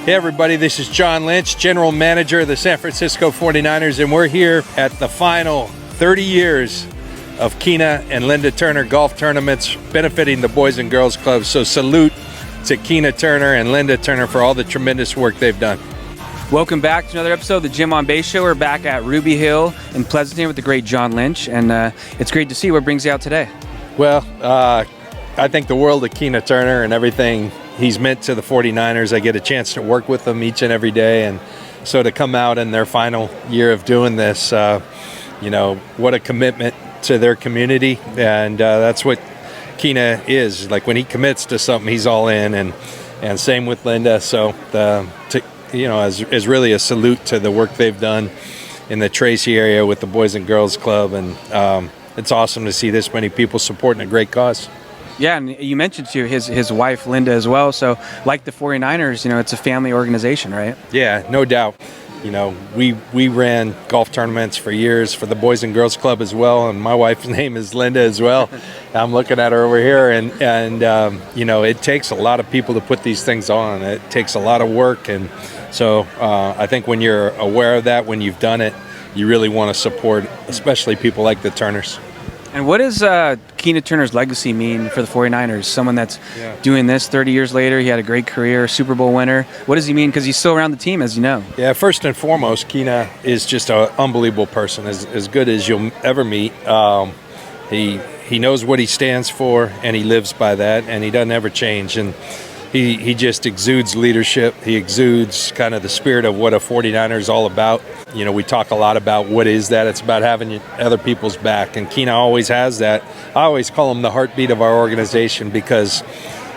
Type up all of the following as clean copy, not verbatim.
Hey everybody, this is John Lynch, General Manager of the San Francisco 49ers, and we're here at the final 30 years of Keena and Linda Turner golf tournaments benefiting the Boys and Girls Clubs. So salute to Keena Turner and Linda Turner for all the tremendous work they've done. Welcome back to another episode of the Jim on Base Show. We're back at Ruby Hill in Pleasanton with the great John Lynch, and it's great to see what brings you out today. Well, I think the world of Keena Turner and everything he's meant to the 49ers. I get a chance to work with them each and every day, and so to come out in their final year of doing this, what a commitment to their community, and that's what Keena is. Like when he commits to something, he's all in, and same with Linda. So as really a salute to the work they've done in the Tracy area with the Boys and Girls Club, and it's awesome to see this many people supporting a great cause. Yeah, and you mentioned too his wife Linda as well. So like the 49ers, it's a family organization, right? Yeah, no doubt. We ran golf tournaments for years for the Boys and Girls Club as well, and my wife's name is Linda as well. I'm looking at her over here, and it takes a lot of people to put these things on. It takes a lot of work, and so I think when you're aware of that, when you've done it, you really want to support, especially people like the Turners. And what does Keena Turner's legacy mean for the 49ers? Someone that's doing this 30 years later. He had a great career, Super Bowl winner. What does he mean? Because he's still around the team, as you know. Yeah, first and foremost, Keena is just an unbelievable person, as good as you'll ever meet. He knows what he stands for, and he lives by that, and he doesn't ever change. And he just exudes leadership. He exudes kind of the spirit of what a 49er is all about. We talk a lot about what is that. It's about having other people's back, and Keena always has that. I always call him the heartbeat of our organization because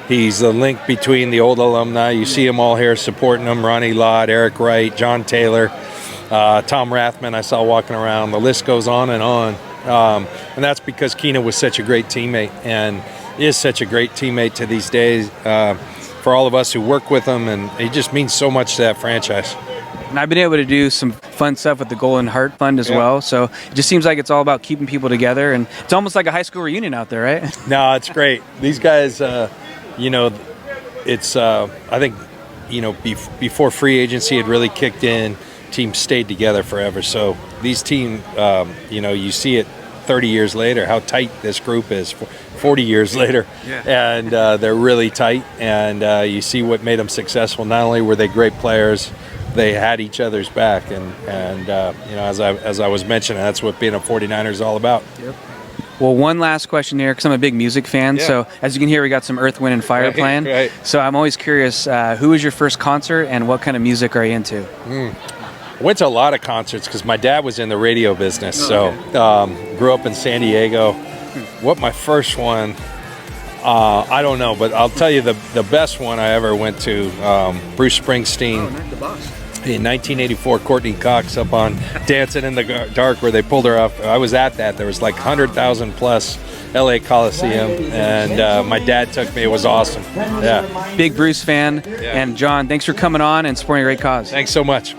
he's the link between the old alumni. You see them all here supporting them: Ronnie Lott, Eric Wright, John Taylor, Tom Rathman I saw walking around. The list goes on. And that's because Keena was such a great teammate and is such a great teammate to these days for all of us who work with him, and he just means so much to that franchise. And I've been able to do some fun stuff with the Golden Heart Fund as well, so it just seems like it's all about keeping people together, and it's almost like a high school reunion out there, right? No, it's great. These guys, it's I think, before free agency had really kicked in, teams stayed together forever. So these teams, you see it 30 years later, how tight this group is, 40 years later, and they're really tight, and you see what made them successful. Not only were they great players, they had each other's back, and as I was mentioning, that's what being a 49er is all about. Yep. Well, one last question here, because I'm a big music fan. So as you can hear, we got some Earth, Wind, and Fire playing. Right. So I'm always curious, who was your first concert, and what kind of music are you into? I went to a lot of concerts because my dad was in the radio business, grew up in San Diego. What my first one, I don't know, but I'll tell you the best one I ever went to, Bruce Springsteen. The boss. In 1984, Courtney Cox up on Dancing in the Dark, where they pulled her off. I was at that. There was like 100,000 plus LA Coliseum, and my dad took me. It was awesome. Yeah. Big Bruce fan. And John, thanks for coming on and supporting a great cause. Thanks so much.